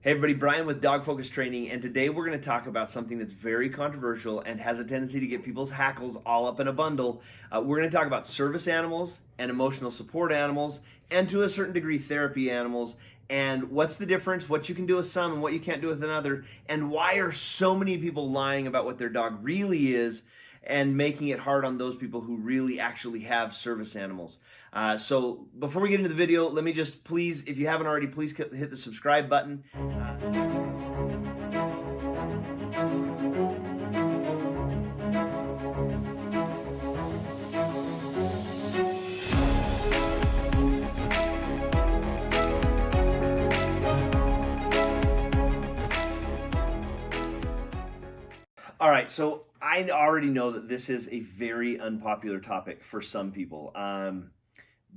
Hey everybody, Brian with Dog Focus Training, and today we're going to talk about something that's very controversial and has a tendency to get people's hackles all up in a bundle. We're going to talk about service animals and emotional support animals, and to a certain degree, therapy animals, and what's the difference, what you can do with some and what you can't do with another, and why are so many people lying about what their dog really is and making it hard on those people who really actually have service animals. So before we get into the video, let me just please, if you haven't already, please hit the subscribe button. All right, so I already know that this is a very unpopular topic for some people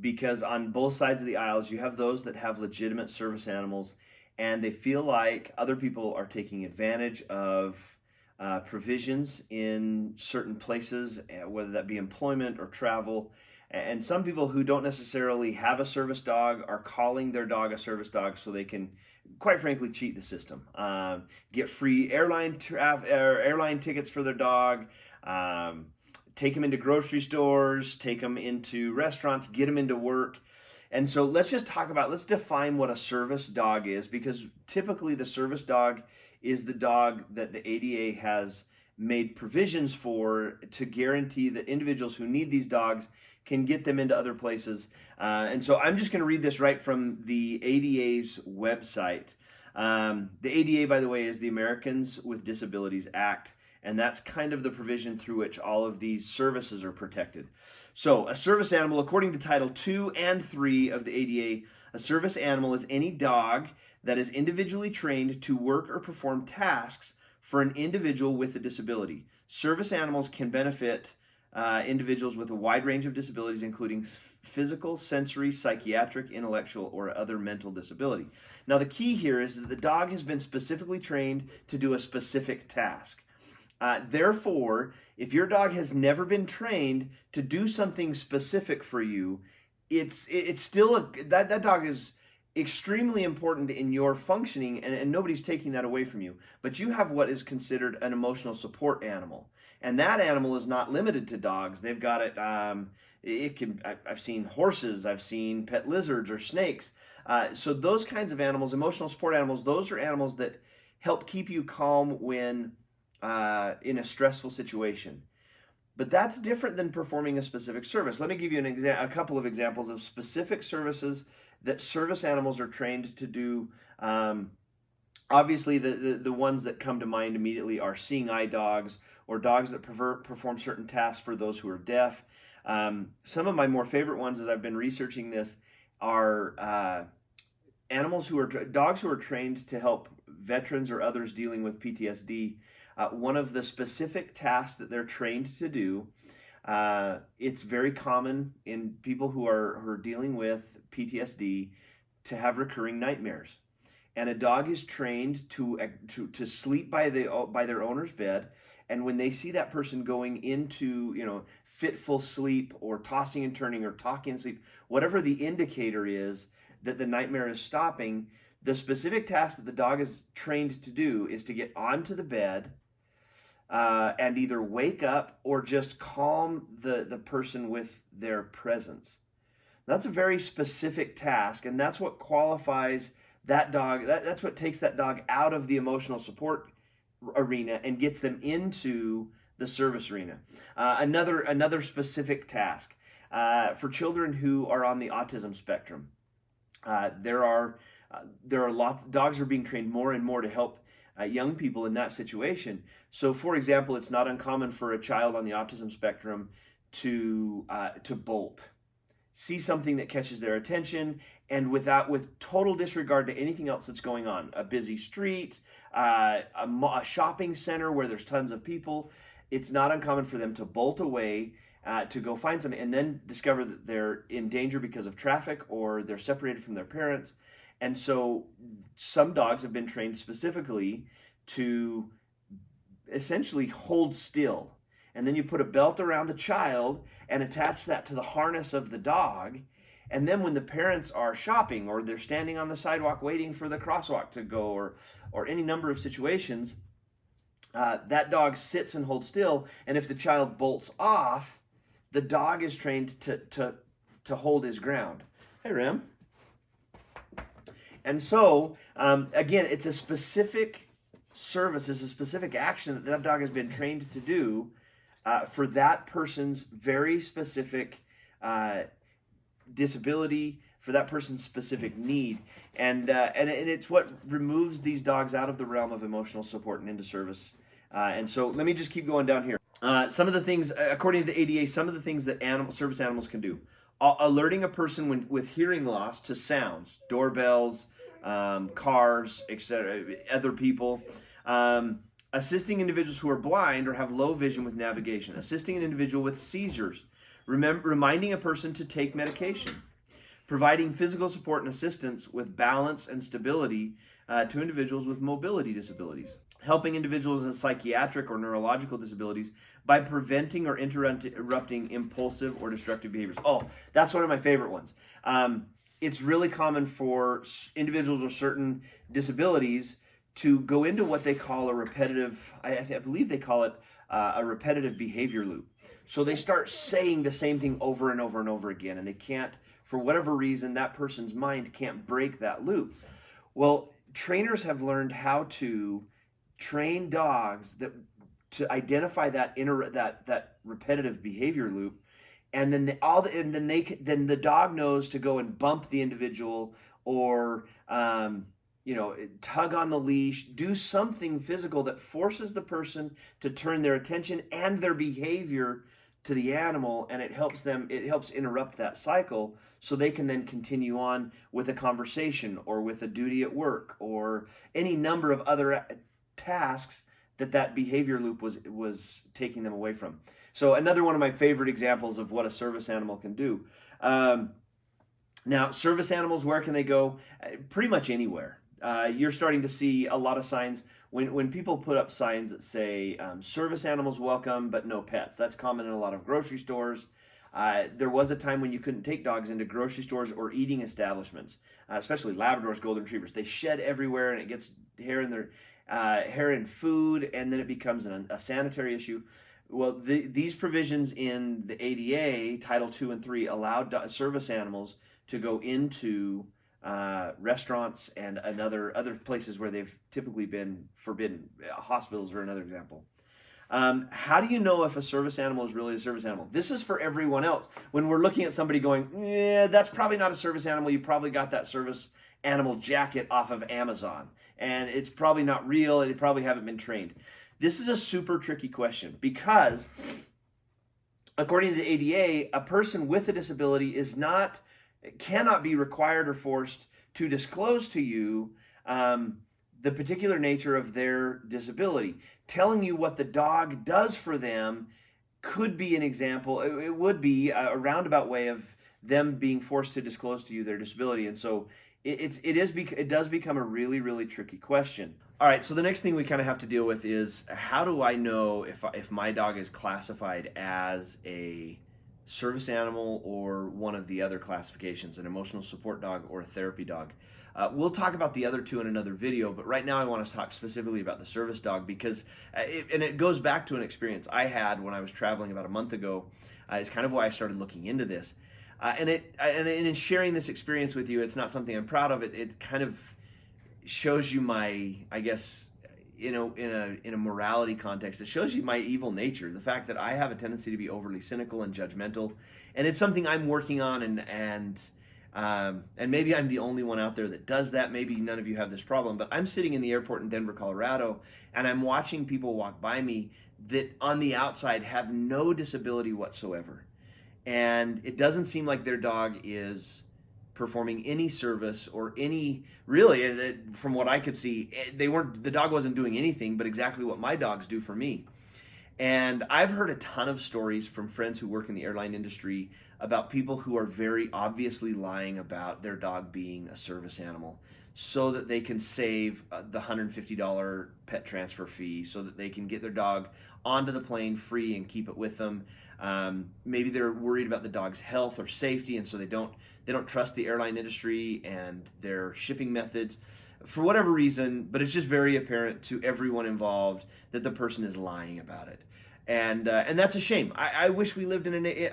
because on both sides of the aisles, you have those that have legitimate service animals and they feel like other people are taking advantage of provisions in certain places, whether that be employment or travel. And some people who don't necessarily have a service dog are calling their dog a service dog so they can, quite frankly, cheat the system. Get free airline tickets for their dog, take them into grocery stores, take them into restaurants, get them into work. And so let's define what a service dog is, because typically the service dog is the dog that the ADA has made provisions for to guarantee that individuals who need these dogs can get them into other places. And so I'm just going to read this right from the ADA's website. The ADA, by the way, is the Americans with Disabilities Act, and that's kind of the provision through which all of these services are protected. So a service animal, according to Title 2 and 3 of the ADA, a service animal is any dog that is individually trained to work or perform tasks for an individual with a disability. Service animals can benefit individuals with a wide range of disabilities, including physical, sensory, psychiatric, intellectual, or other mental disability. Now, the key here is that the dog has been specifically trained to do a specific task. Therefore, if your dog has never been trained to do something specific for you, it's still that dog is extremely important in your functioning, and nobody's taking that away from you. But you have what is considered an emotional support animal, and that animal is not limited to dogs. They've got it. I've seen horses, I've seen pet lizards or snakes. So those kinds of animals, emotional support animals, those are animals that help keep you calm when in a stressful situation. But that's different than performing a specific service. Let me give you a couple of examples of specific services that service animals are trained to do. Obviously, the ones that come to mind immediately are seeing eye dogs, or dogs that perform certain tasks for those who are deaf. Some of my more favorite ones, as I've been researching this, are dogs who are trained to help veterans or others dealing with PTSD. One of the specific tasks that they're trained to do, it's very common in people who are dealing with PTSD to have recurring nightmares. And a dog is trained to sleep by their owner's bed, and when they see that person going into fitful sleep or tossing and turning or talking in sleep, whatever the indicator is that the nightmare is stopping, the specific task that the dog is trained to do is to get onto the bed and either wake up or just calm the person with their presence. That's a very specific task, and that's what qualifies that dog. That's what takes that dog out of the emotional support arena and gets them into the service arena. Another specific task for children who are on the autism spectrum. There are lots. Dogs are being trained more and more to help young people in that situation. So, for example, it's not uncommon for a child on the autism spectrum to bolt, see something that catches their attention, and with total disregard to anything else that's going on, a busy street, a shopping center where there's tons of people, it's not uncommon for them to bolt away to go find something and then discover that they're in danger because of traffic or they're separated from their parents. And so some dogs have been trained specifically to essentially hold still. And then you put a belt around the child and attach that to the harness of the dog, And then when the parents are shopping, or they're standing on the sidewalk waiting for the crosswalk to go, or any number of situations, that dog sits and holds still. And if the child bolts off, the dog is trained to hold his ground. Hey, Rim. And so, again, it's a specific service, it's a specific action that that dog has been trained to do for that person's very specific disability, for that person's specific need. And it's what removes these dogs out of the realm of emotional support and into service. And so let me just keep going down here. Some of the things, according to the ADA, some of the things that service animals can do. Alerting a person with hearing loss to sounds, doorbells, cars, etc., other people. Assisting individuals who are blind or have low vision with navigation. Assisting an individual with seizures. Reminding a person to take medication. Providing physical support and assistance with balance and stability to individuals with mobility disabilities. Helping individuals with psychiatric or neurological disabilities by preventing or interrupting impulsive or destructive behaviors. Oh, that's one of my favorite ones. It's really common for individuals with certain disabilities to go into what they call a repetitive, I believe they call it a repetitive behavior loop. So they start saying the same thing over and over and over again, and they can't, for whatever reason, that person's mind can't break that loop. Well, trainers have learned how to train dogs to identify that repetitive behavior loop, and then then the dog knows to go and bump the individual, or tug on the leash, do something physical that forces the person to turn their attention and their behavior to the animal, and it helps interrupt that cycle, so they can then continue on with a conversation or with a duty at work or any number of other tasks that behavior loop was taking them away from. So another one of my favorite examples of what a service animal can do. Now, service animals, where can they go? Pretty much anywhere. You're starting to see a lot of signs when people put up signs that say service animals welcome but no pets. That's common in a lot of grocery stores. There was a time when you couldn't take dogs into grocery stores or eating establishments, especially Labradors, Golden Retrievers. They shed everywhere, and it gets hair in their hair in food, and then it becomes a sanitary issue. Well, these provisions in the ADA, Title 2 and 3, allowed service animals to go into restaurants and other places where they've typically been forbidden. Hospitals are another example. How do you know if a service animal is really a service animal? This is for everyone else. When we're looking at somebody going, yeah, that's probably not a service animal. You probably got that service animal jacket off of Amazon, and it's probably not real. They probably haven't been trained. This is a super tricky question, because according to the ADA, a person with a disability cannot be required or forced to disclose to you the particular nature of their disability. Telling you what the dog does for them could be an example. It would be a roundabout way of them being forced to disclose to you their disability. And so it does become a really, really tricky question. All right, so the next thing we kind of have to deal with is, how do I know if my dog is classified as a service animal or one of the other classifications, an emotional support dog or a therapy dog? We'll talk about the other two in another video, but right now I want to talk specifically about the service dog, because it goes back to an experience I had when I was traveling about a month ago. It's kind of why I started looking into this. And in sharing this experience with you, it's not something I'm proud of. It kind of shows you my, I guess, in a morality context, it shows you my evil nature. The fact that I have a tendency to be overly cynical and judgmental, and it's something I'm working on. And maybe I'm the only one out there that does that. Maybe none of you have this problem, but I'm sitting in the airport in Denver, Colorado, and I'm watching people walk by me that on the outside have no disability whatsoever. And it doesn't seem like their dog is performing any service or any, really, from what I could see, the dog wasn't doing anything but exactly what my dogs do for me. And I've heard a ton of stories from friends who work in the airline industry about people who are very obviously lying about their dog being a service animal. so that they can save the $150 pet transfer fee, so that they can get their dog onto the plane free and keep it with them. Maybe they're worried about the dog's health or safety, and so they don't trust the airline industry and their shipping methods for whatever reason. But it's just very apparent to everyone involved that the person is lying about it, and that's a shame. I wish we lived in a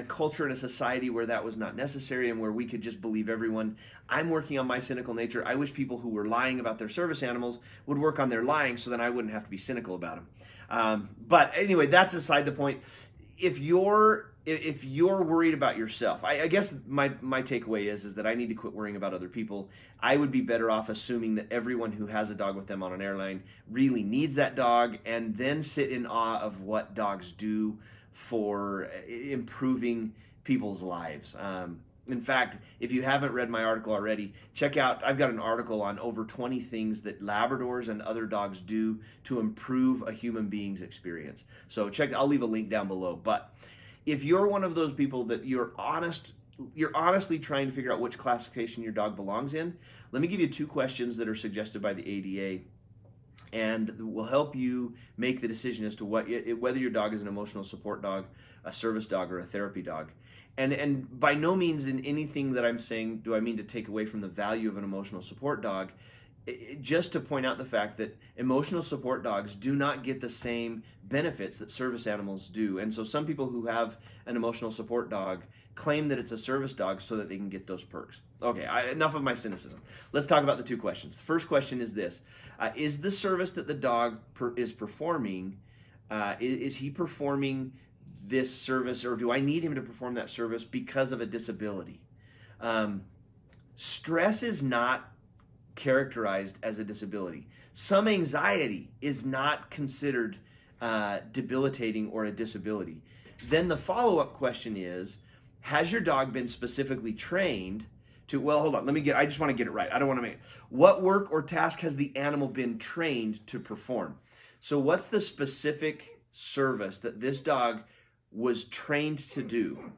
culture, in a society where that was not necessary and where we could just believe everyone. I'm working on my cynical nature. I wish people who were lying about their service animals would work on their lying, so then I wouldn't have to be cynical about them. But anyway, that's aside the point. If you're worried about yourself, I guess my takeaway is that I need to quit worrying about other people. I would be better off assuming that everyone who has a dog with them on an airline really needs that dog, and then sit in awe of what dogs do for improving people's lives. In fact, if you haven't read my article already, check out, I've got an article on over 20 things that Labradors and other dogs do to improve a human being's experience. So I'll leave a link down below. But if you're one of those people that you're honestly trying to figure out which classification your dog belongs in, let me give you 2 questions that are suggested by the ADA, and will help you make the decision as to whether your dog is an emotional support dog, a service dog, or a therapy dog. And by no means in anything that I'm saying do I mean to take away from the value of an emotional support dog. Just to point out the fact that emotional support dogs do not get the same benefits that service animals do. And so some people who have an emotional support dog claim that it's a service dog so that they can get those perks. Okay, enough of my cynicism. Let's talk about the 2 questions. The first question is this. Is the service that the dog is performing, is he performing this service, or do I need him to perform that service because of a disability? Stress is not characterized as a disability. Some anxiety is not considered debilitating or a disability. Then the follow-up question is, has your dog been specifically trained to, well, hold on, I just want to get it right. I don't want to make, what work or task has the animal been trained to perform? So what's the specific service that this dog was trained to do?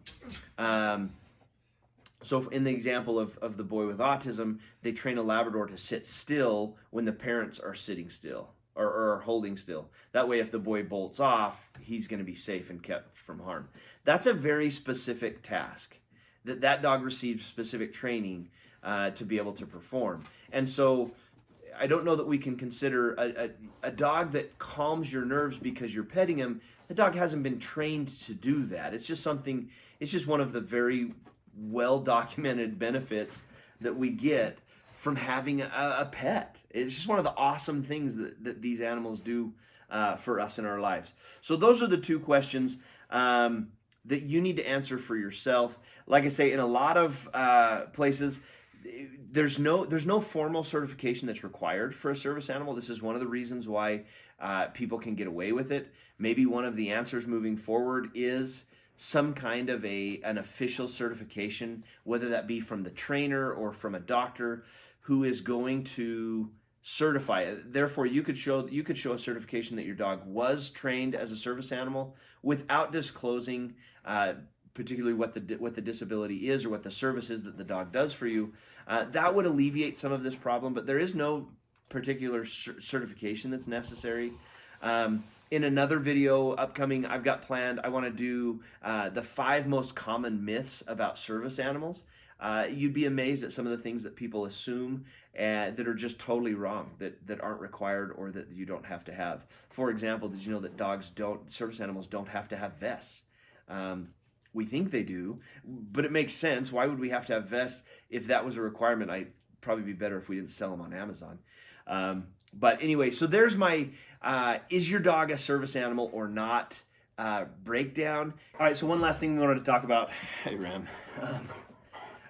So in the example of the boy with autism, they train a Labrador to sit still when the parents are sitting still or holding still. That way, if the boy bolts off, he's going to be safe and kept from harm. That's a very specific task that dog receives specific training to be able to perform. And so I don't know that we can consider a dog that calms your nerves because you're petting him. The dog hasn't been trained to do that. It's just one of the very well-documented benefits that we get from having a pet. It's just one of the awesome things that these animals do for us in our lives. So those are the 2 questions that you need to answer for yourself. Like I say, in a lot of places, there's no formal certification that's required for a service animal. This is one of the reasons why people can get away with it. Maybe one of the answers moving forward is some kind of an official certification, whether that be from the trainer or from a doctor who is going to certify it. Therefore, you could show a certification that your dog was trained as a service animal without disclosing particularly what the disability is or what the service is that the dog does for you. That would alleviate some of this problem, but there is no particular certification that's necessary. In another video upcoming, I've got planned, I want to do the 5 most common myths about service animals. You'd be amazed at some of the things that people assume that are just totally wrong, that aren't required or that you don't have to have. For example, did you know that service animals don't have to have vests? We think they do, but it makes sense. Why would we have to have vests if that was a requirement? I'd probably be better if we didn't sell them on Amazon. But anyway, so there's my is your dog a service animal or not breakdown. All right, so one last thing we wanted to talk about. Hey, Ram.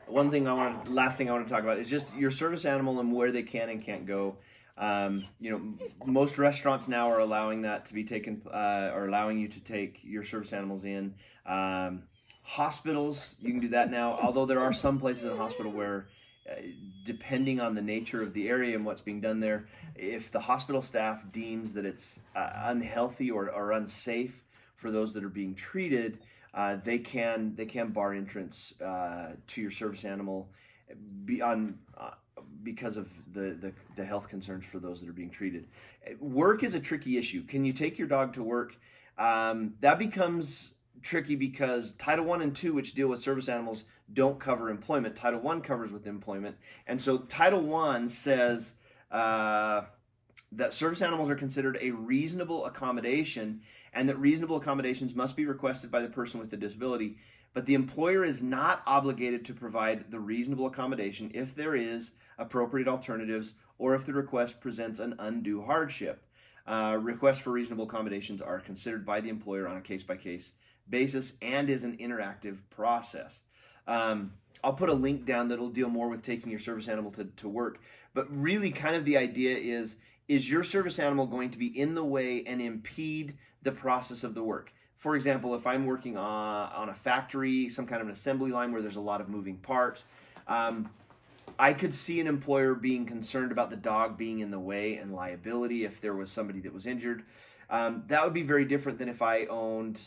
Last thing I want to talk about is just your service animal and where they can and can't go. Most restaurants now are allowing that to be taken, or allowing you to take your service animals in. Hospitals, you can do that now, although there are some places in the hospital where, depending on the nature of the area and what's being done there, if the hospital staff deems that it's unhealthy or unsafe for those that are being treated, they can bar entrance to your service animal beyond because of the health concerns for those that are being treated. Work is a tricky issue. Can you take your dog to work? That becomes tricky because Title I and II, which deal with service animals, don't cover employment. Title I covers with employment. And so Title I says that service animals are considered a reasonable accommodation, and that reasonable accommodations must be requested by the person with the disability. But the employer is not obligated to provide the reasonable accommodation if there is appropriate alternatives or if the request presents an undue hardship. Requests for reasonable accommodations are considered by the employer on a case-by-case basis and is an interactive process. I'll put a link down that'll deal more with taking your service animal to work. But really kind of the idea is your service animal going to be in the way and impede the process of the work? For example, if I'm working on a factory, some kind of an assembly line where there's a lot of moving parts, I could see an employer being concerned about the dog being in the way and liability if there was somebody that was injured. That would be very different than if I owned,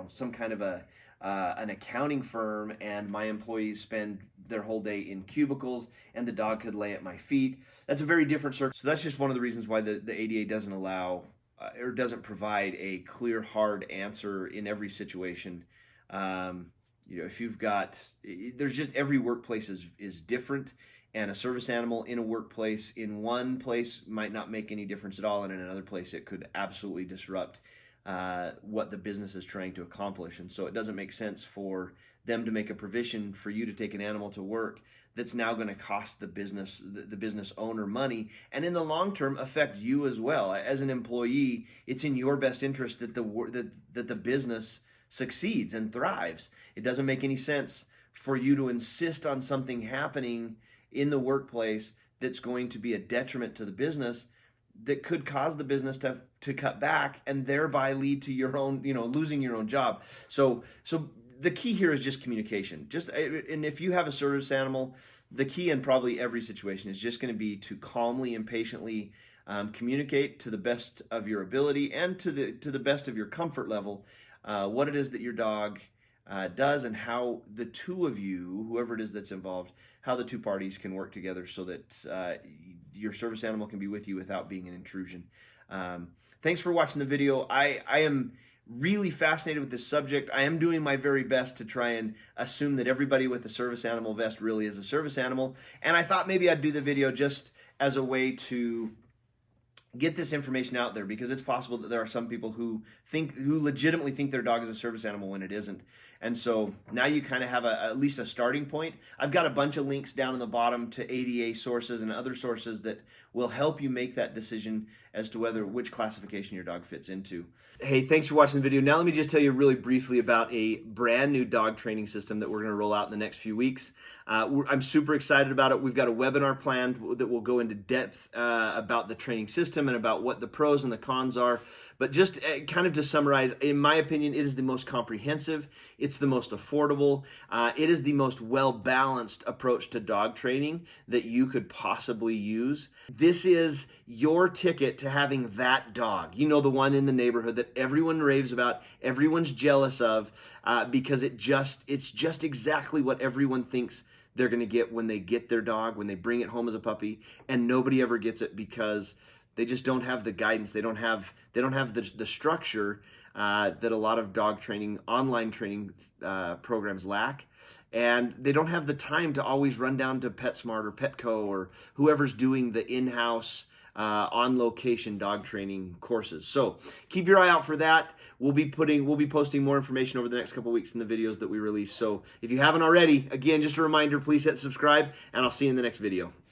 some kind of an accounting firm and my employees spend their whole day in cubicles and the dog could lay at my feet. That's a very different circumstance. So that's just one of the reasons why the ADA doesn't allow or doesn't provide a clear, hard answer in every situation. If you've got, there's just every workplace is different, and a service animal in a workplace in one place might not make any difference at all, and in another place it could absolutely disrupt what the business is trying to accomplish. And so it doesn't make sense for them to make a provision for you to take an animal to work that's now going to cost the business owner money, and in the long term affect you as well. As an employee, it's in your best interest that the business succeeds and thrives. It doesn't make any sense for you to insist on something happening in the workplace that's going to be a detriment to the business, that could cause the business to cut back and thereby lead to your own, losing your own job. So the key here is just communication. And if you have a service animal, the key in probably every situation is just going to be to calmly and patiently communicate to the best of your ability and to the best of your comfort level what it is that your dog does, and how the two of you, whoever it is that's involved, how the two parties can work together so that your service animal can be with you without being an intrusion. Thanks for watching the video. I am really fascinated with this subject. I am doing my very best to try and assume that everybody with a service animal vest really is a service animal. And I thought maybe I'd do the video just as a way to get this information out there, because it's possible that there are some people who legitimately think their dog is a service animal when it isn't. And so now you kind of have at least a starting point. I've got a bunch of links down in the bottom to ADA sources and other sources that will help you make that decision as to which classification your dog fits into. Hey, thanks for watching the video. Now let me just tell you really briefly about a brand new dog training system that we're going to roll out in the next few weeks. I'm super excited about it. We've got a webinar planned that will go into depth about the training system and about what the pros and the cons are. But just kind of to summarize, in my opinion, it is the most comprehensive. It's the most affordable. It is the most well-balanced approach to dog training that you could possibly use. This is your ticket to having that dog. The one in the neighborhood that everyone raves about, everyone's jealous of, because it's just exactly what everyone thinks they're going to get when they get their dog, when they bring it home as a puppy, and nobody ever gets it because they just don't have the guidance. They don't have the structure that a lot of dog training, online training programs lack. And they don't have the time to always run down to PetSmart or Petco or whoever's doing the in-house on-location dog training courses. So keep your eye out for that. We'll be posting more information over the next couple weeks in the videos that we release. So if you haven't already, again, just a reminder, please hit subscribe, and I'll see you in the next video.